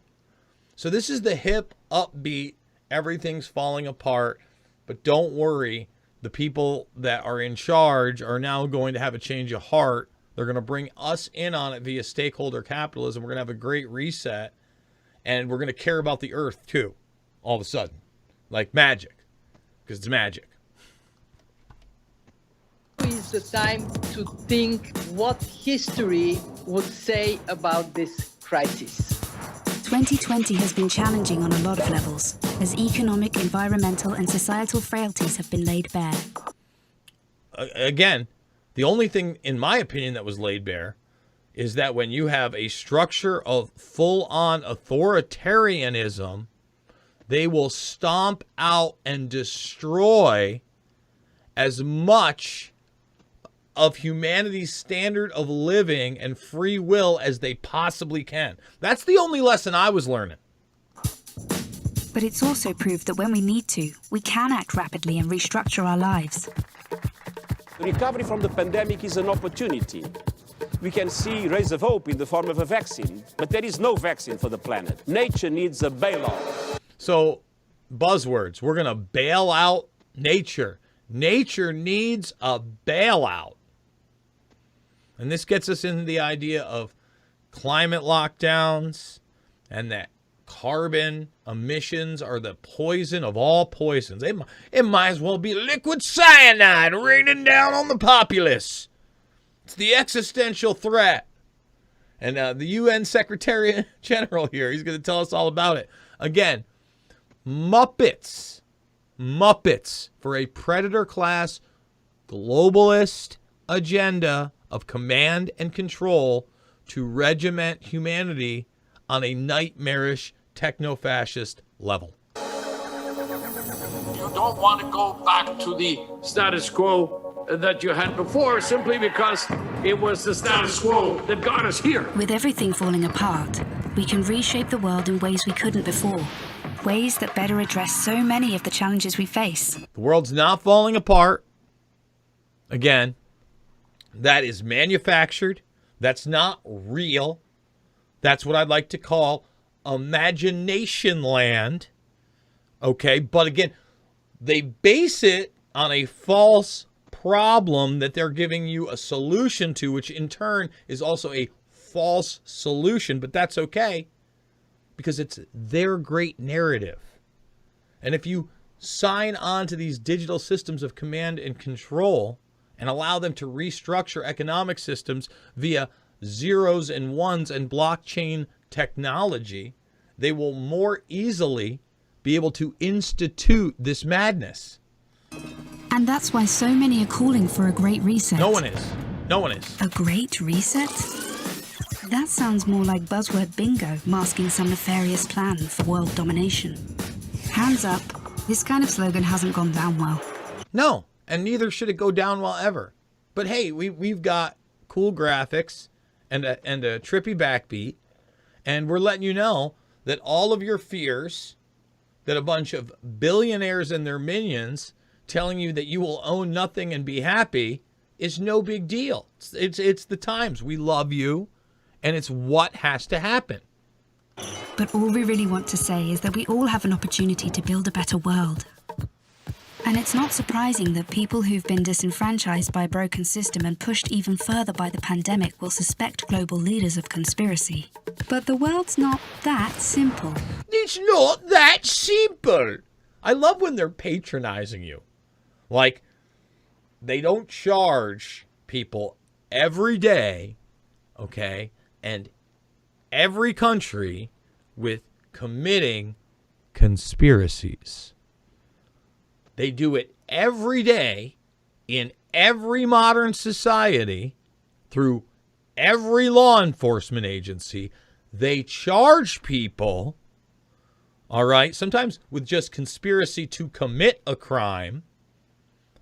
So this is the hip, upbeat, everything's falling apart. But don't worry, the people that are in charge are now going to have a change of heart. They're going to bring us in on it via stakeholder capitalism. We're going to have a great reset. And we're going to care about the earth too, all of a sudden. Like magic. Because it's magic. Is the time to think what history would say about this crisis. 2020 has been challenging on a lot of levels, as economic, environmental, and societal frailties have been laid bare. Again, the only thing, in my opinion, that was laid bare is that when you have a structure of full-on authoritarianism, they will stomp out and destroy as much of humanity's standard of living and free will as they possibly can. That's the only lesson I was learning. But it's also proved that when we need to, we can act rapidly and restructure our lives. The recovery from the pandemic is an opportunity. We can see rays of hope in the form of a vaccine, but there is no vaccine for the planet. Nature needs a bailout. So, buzzwords. We're going to bail out nature. Nature needs a bailout. And this gets us into the idea of climate lockdowns and that carbon emissions are the poison of all poisons. It might as well be liquid cyanide raining down on the populace. It's the existential threat. And the UN Secretary General here, he's going to tell us all about it. Again, Muppets for a predator class globalist agenda of command and control to regiment humanity on a nightmarish techno-fascist level. You don't want to go back to the status quo that you had before simply because it was the status quo that got us here. With everything falling apart, we can reshape the world in ways we couldn't before. Ways that better address so many of the challenges we face. The world's not falling apart. Again, that is manufactured. That's not real. That's what I'd like to call imagination land. Okay, but again, they base it on a false problem that they're giving you a solution to, which in turn is also a false solution, but that's okay because it's their great narrative. And if you sign on to these digital systems of command and control and allow them to restructure economic systems via zeros and ones and blockchain technology, they will more easily be able to institute this madness. And that's why so many are calling for a great reset. No one is. No one is. A great reset? That sounds more like buzzword bingo masking some nefarious plan for world domination. Hands up, this kind of slogan hasn't gone down well. No, and neither should it go down well ever. But hey, we've got cool graphics and a trippy backbeat, and we're letting you know that all of your fears, that a bunch of billionaires and their minions telling you that you will own nothing and be happy, is no big deal. It's the times. We love you, and it's what has to happen. But all we really want to say is that we all have an opportunity to build a better world. And it's not surprising that people who've been disenfranchised by a broken system and pushed even further by the pandemic will suspect global leaders of conspiracy. But the world's not that simple. It's not that simple. I love when they're patronizing you. Like, they don't charge people every day, okay, and every country with committing conspiracies. They do it every day in every modern society through every law enforcement agency. They charge people, all right, sometimes with just conspiracy to commit a crime,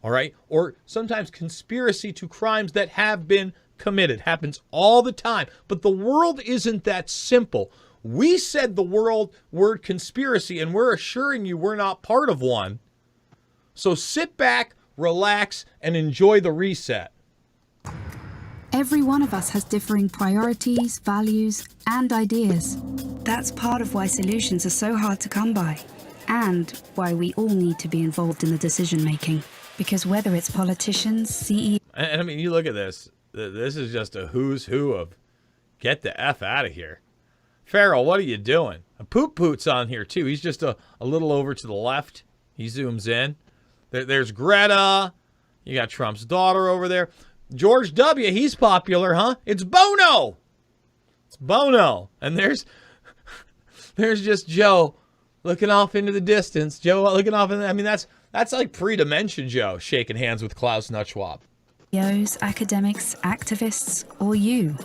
all right, or sometimes conspiracy to crimes that have been committed. Happens all the time. But the world isn't that simple. We said the word conspiracy, and we're assuring you we're not part of one. So sit back, relax, and enjoy the reset. Every one of us has differing priorities, values, and ideas. That's part of why solutions are so hard to come by, and why we all need to be involved in the decision-making. Because whether it's politicians, CEOs... And I mean, you look at this. This is just a who's who of get the F out of here. Farrell, what are you doing? A Poot's on here, too. He's just a little over to the left. He zooms in. There's Greta. You got Trump's daughter over there. George W., he's popular, huh? It's Bono. It's Bono. And there's just Joe looking off into the distance. Joe looking off in the, I mean, that's like pre-dimension Joe shaking hands with Klaus Nutschwab. Academics, activists, or you.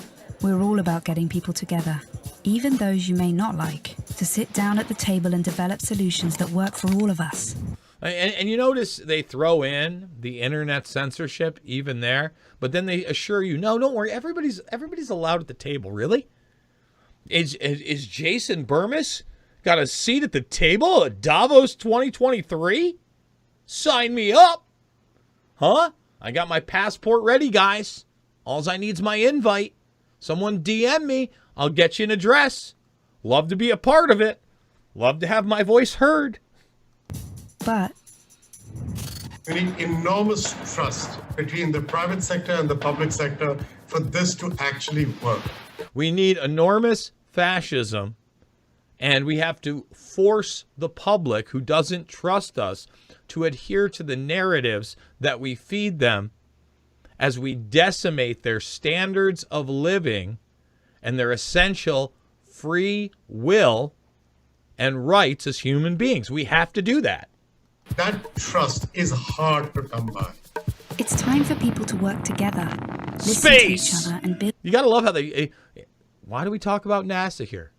We're all about getting people together, even those you may not like, to sit down at the table and develop solutions that work for all of us. And you notice they throw in the internet censorship even there, but then they assure you, no, don't worry, everybody's allowed at the table. Really? Is Jason Bermas got a seat at the table at Davos 2023? Sign me up. Huh? I got my passport ready, guys. All I need's my invite. Someone DM me. I'll get you an address. Love to be a part of it. Love to have my voice heard. But we need enormous trust between the private sector and the public sector for this to actually work. We need enormous fascism, and we have to force the public who doesn't trust us to adhere to the narratives that we feed them as we decimate their standards of living and their essential free will and rights as human beings. We have to do that. That trust is hard to come by. It's time for people to work together, listen to each other, and build. You gotta love how they. Why do we talk about NASA here?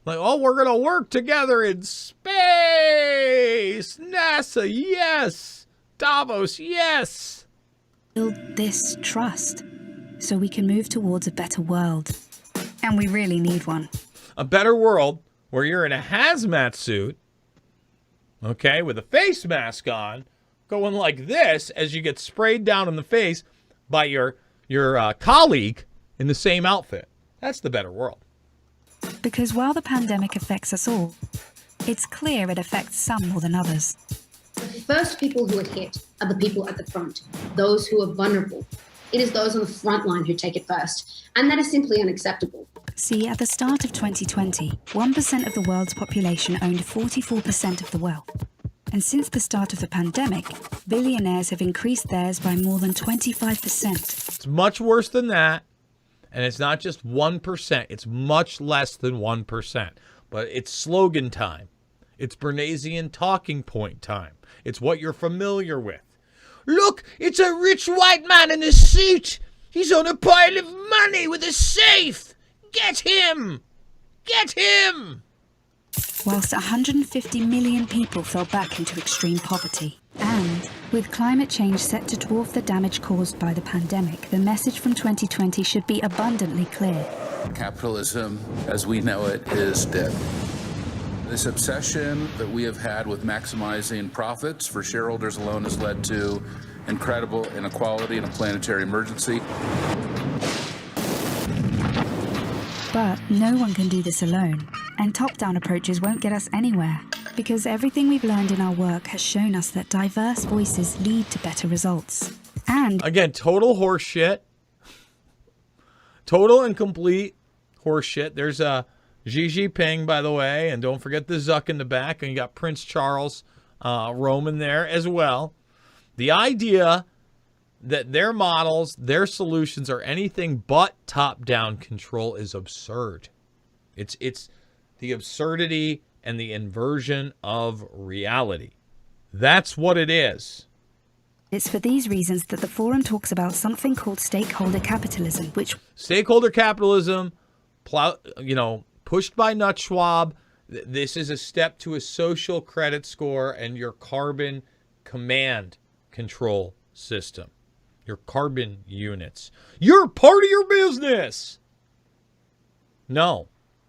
Like, oh, we're gonna work together in space. NASA, yes. Davos, yes. Build this trust, so we can move towards a better world, and we really need one. A better world where you're in a hazmat suit. Okay, with a face mask on, going like this as you get sprayed down in the face by your colleague, in the same outfit. That's the better world. Because while the pandemic affects us all, it's clear it affects some more than others. The first people who are hit are the people at the front, those who are vulnerable. It is those on the front line who take it first, and that is simply unacceptable. See, at the start of 2020, 1% of the world's population owned 44% of the wealth. And since the start of the pandemic, billionaires have increased theirs by more than 25%. It's much worse than that. And it's not just 1%. It's much less than 1%. But it's slogan time. It's Bernaysian talking point time. It's what you're familiar with. Look, it's a rich white man in a suit. He's on a pile of money with a safe. Get him! Get him! Whilst 150 million people fell back into extreme poverty. And with climate change set to dwarf the damage caused by the pandemic, the message from 2020 should be abundantly clear. Capitalism, as we know it, is dead. This obsession that we have had with maximizing profits for shareholders alone has led to incredible inequality and a planetary emergency. But no one can do this alone, and top-down approaches won't get us anywhere, because everything we've learned in our work has shown us that diverse voices lead to better results. And again, total horseshit. Total and complete horseshit. There's a Xi Jinping, by the way, and don't forget the Zuck in the back, and you got Prince Charles roaming there as well. The idea that their models, their solutions are anything but top-down control is absurd. It's the absurdity and the inversion of reality. That's what it is. it's for these reasons that the forum talks about something called stakeholder capitalism, which... Stakeholder capitalism, pushed by Nut Schwab. This is a step to a social credit score and your carbon command control system. Your carbon units. You're part of your business. No.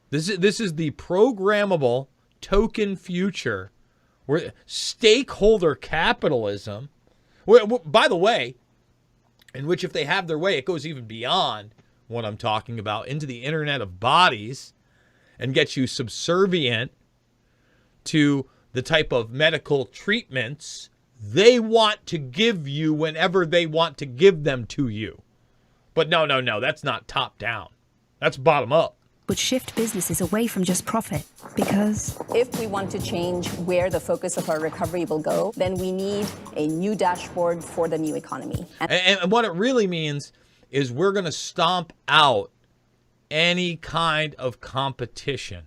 This is the programmable token future where stakeholder capitalism, by the way, in which if they have their way, it goes even beyond what I'm talking about into the internet of bodies and gets you subservient to the type of medical treatments they want to give you whenever they want to give them to you. But no, that's not top down. That's bottom up. Would shift businesses away from just profit, because if we want to change where the focus of our recovery will go, then we need a new dashboard for the new economy. And what it really means is we're going to stomp out any kind of competition.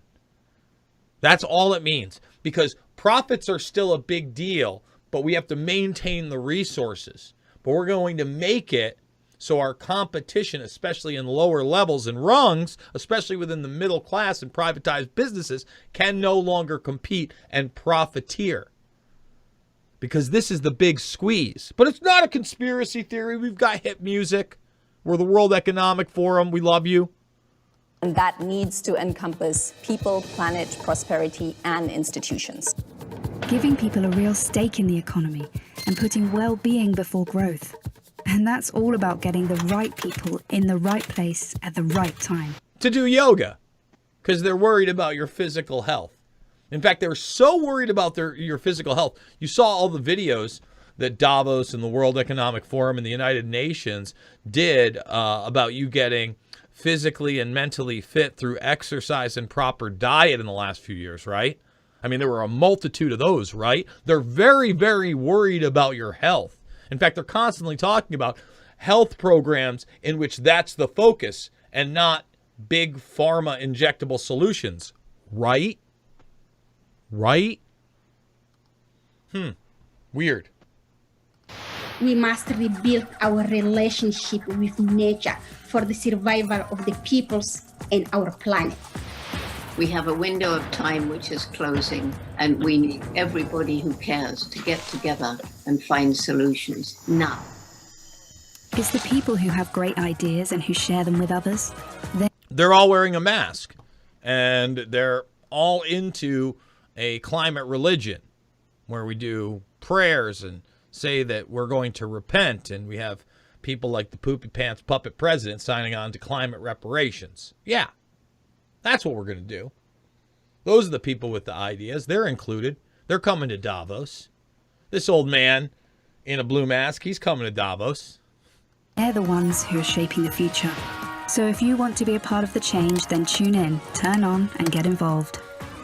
That's all it means, because profits are still a big deal, but we have to maintain the resources. But we're going to make it so our competition, especially in lower levels and rungs, especially within the middle class and privatized businesses, can no longer compete and profiteer. Because this is the big squeeze. But it's not a conspiracy theory. We've got hit music. We're the World Economic Forum. We love you. And that needs to encompass people, planet, prosperity, and institutions. Giving people a real stake in the economy and putting well-being before growth. And that's all about getting the right people in the right place at the right time. To do yoga, because they're worried about your physical health. In fact, they're so worried about your physical health. You saw all the videos that Davos and the World Economic Forum and the United Nations did about you getting physically and mentally fit through exercise and proper diet in the last few years, right? I mean, there were a multitude of those, right? They're very, very worried about your health. In fact, they're constantly talking about health programs in which that's the focus and not big pharma injectable solutions. Right? Right? Weird. We must rebuild our relationship with nature for the survival of the peoples and our planet. We have a window of time which is closing, and we need everybody who cares to get together and find solutions now. It's the people who have great ideas and who share them with others. They're all wearing a mask, and they're all into a climate religion where we do prayers and say that we're going to repent, and we have people like the poopy pants puppet president signing on to climate reparations. Yeah, that's what we're going to do. Those are the people with the ideas. They're included. They're coming to Davos. This old man in a blue mask, he's coming to Davos. They're the ones who are shaping the future. So if you want to be a part of the change, then tune in, turn on, and get involved.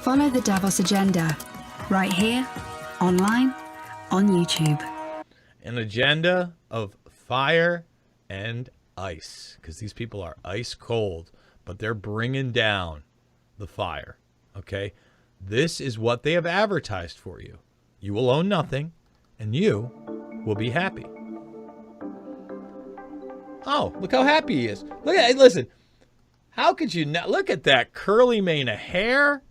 Follow the Davos agenda, right here, online, on YouTube. An agenda of fire and ice, because these people are ice cold, but they're bringing down the fire, okay? This is what they have advertised for you. You will own nothing, and you will be happy. Oh, look how happy he is. Look at, listen, how could you not, look at that curly mane of hair,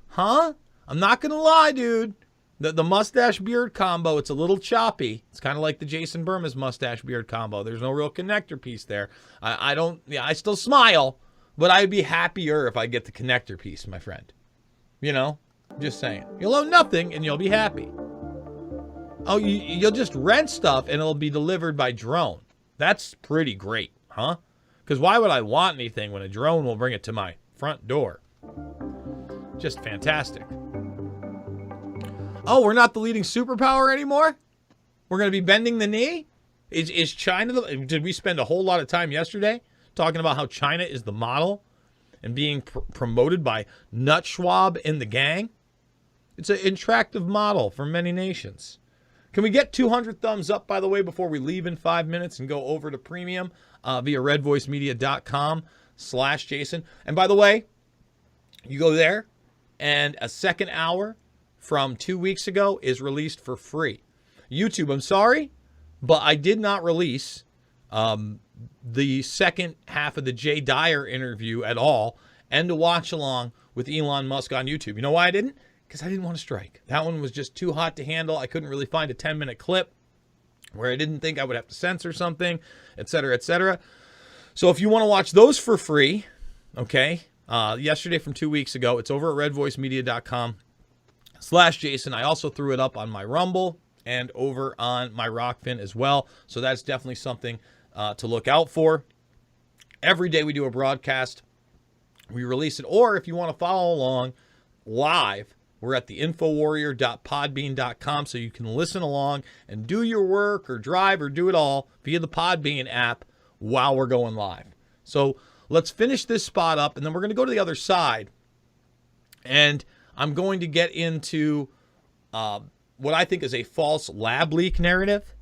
huh? I'm not going to lie, dude. The mustache beard combo, it's a little choppy. It's kind of like the Jason Bermas mustache beard combo. There's no real connector piece there. I still smile, but I'd be happier if I get the connector piece, my friend. You know, just saying. You'll own nothing and you'll be happy. Oh, you'll just rent stuff and it'll be delivered by drone. That's pretty great, huh? Because why would I want anything when a drone will bring it to my front door? Just fantastic. Oh, we're not the leading superpower anymore? We're going to be bending the knee? Is China, did we spend a whole lot of time yesterday talking about how China is the model and being promoted by Nut Schwab and the gang? It's an attractive model for many nations. Can we get 200 thumbs up, by the way, before we leave in 5 minutes and go over to premium via redvoicemedia.com/Jason. And by the way, you go there and a second hour from 2 weeks ago is released for free. YouTube, I'm sorry, but I did not release the second half of the Jay Dyer interview at all and to watch along with Elon Musk on YouTube. You know why I didn't? Because I didn't want to strike. That one was just too hot to handle. I couldn't really find a 10-minute clip where I didn't think I would have to censor something, et cetera, et cetera. So if you want to watch those for free, okay, yesterday from 2 weeks ago, it's over at redvoicemedia.com/Jason. I also threw it up on my Rumble and over on my Rockfin as well. So that's definitely something to look out for. Every day we do a broadcast. We release it. Or if you want to follow along live, we're at the infowarrior.podbean.com, so you can listen along and do your work or drive or do it all via the Podbean app while we're going live. So let's finish this spot up, and then we're going to go to the other side. And I'm going to get into what I think is a false lab leak narrative.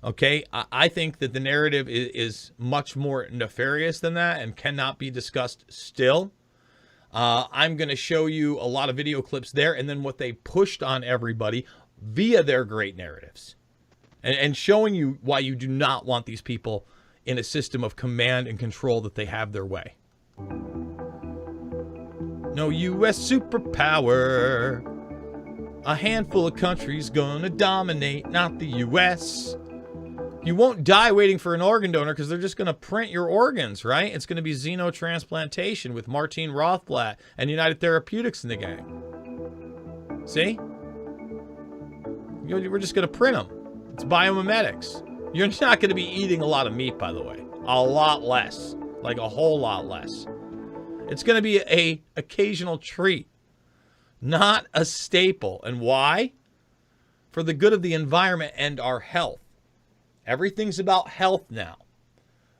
Okay, I think that the narrative is much more nefarious than that and cannot be discussed still. I'm going to show you a lot of video clips there and then what they pushed on everybody via their great narratives. And showing you why you do not want these people in a system of command and control that they have their way. No U.S. superpower. A handful of countries gonna dominate, not the U.S. You won't die waiting for an organ donor because they're just going to print your organs, right? It's going to be xenotransplantation with Martine Rothblatt and United Therapeutics in the gang. See? We're just going to print them. It's biomimetics. You're not going to be eating a lot of meat, by the way. A lot less. Like a whole lot less. It's going to be a occasional treat. Not a staple. And why? For the good of the environment and our health. Everything's about health now,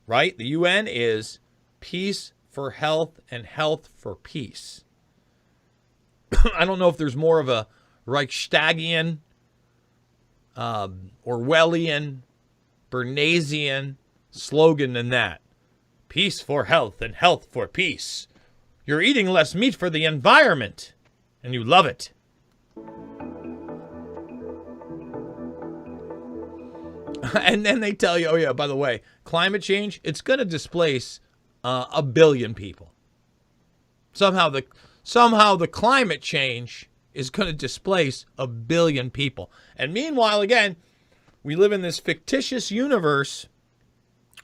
right? The UN is peace for health and health for peace. I don't know if there's more of a Reichstagian, Orwellian, Bernaysian slogan than that. Peace for health and health for peace. You're eating less meat for the environment, and you love it. And then they tell you, oh yeah, by the way, climate change, it's going to displace 1 billion people. Somehow the climate change is going to displace 1 billion people. And meanwhile, again, we live in this fictitious universe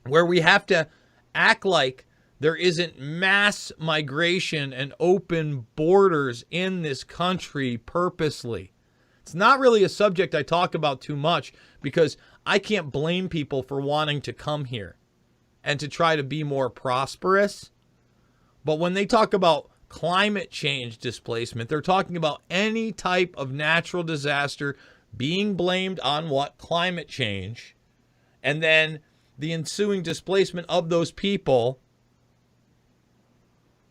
where we have to act like there isn't mass migration and open borders in this country purposely. It's not really a subject I talk about too much because I can't blame people for wanting to come here and to try to be more prosperous. But when they talk about climate change displacement, they're talking about any type of natural disaster being blamed on what? Climate change. And then the ensuing displacement of those people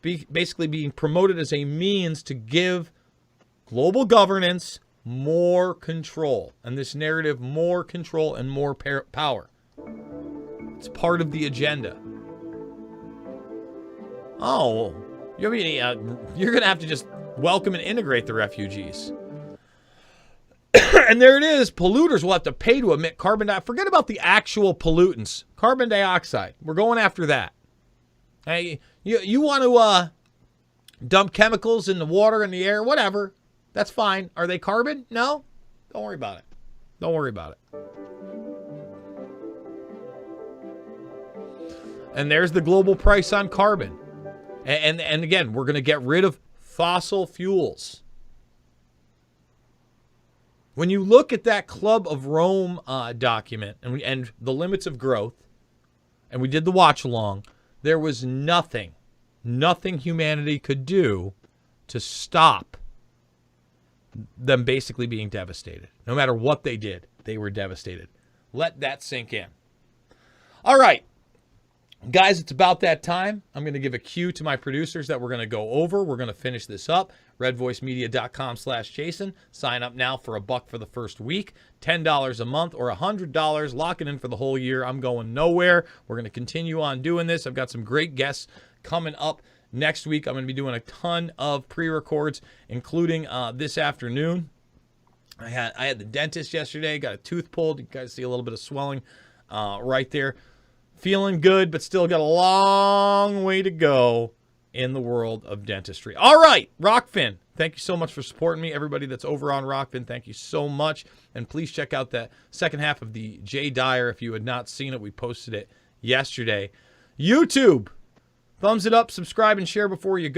basically being promoted as a means to give global governance more control. And this narrative, more control and more power. It's part of the agenda. Oh, you're going to have to just welcome and integrate the refugees. And there it is. Polluters will have to pay to emit carbon dioxide. Forget about the actual pollutants. Carbon dioxide. We're going after that. Hey, you want to dump chemicals in the water and the air, whatever. That's fine. Are they carbon? No? Don't worry about it. Don't worry about it. And there's the global price on carbon. And again, we're going to get rid of fossil fuels. When you look at that Club of Rome document and the limits of growth, and we did the watch along, there was nothing humanity could do to stop them basically being devastated. No matter what they did, they were devastated. Let that sink in. All right. Guys, it's about that time. I'm going to give a cue to my producers that we're going to go over. We're going to finish this up. redvoicemedia.com/Jason. Sign up now for $1 for the first week, $10 a month, or $100. Lock it in for the whole year. I'm going nowhere. We're going to continue on doing this. I've got some great guests coming up next week. I'm going to be doing a ton of pre-records, including this afternoon. I had the dentist yesterday. Got a tooth pulled. You guys see a little bit of swelling right there. Feeling good, but still got a long way to go in the world of dentistry. All right, Rockfin. Thank you so much for supporting me. Everybody that's over on Rockfin, thank you so much. And please check out that second half of the Jay Dyer. If you had not seen it, we posted it yesterday. YouTube, thumbs it up, subscribe, and share before you go.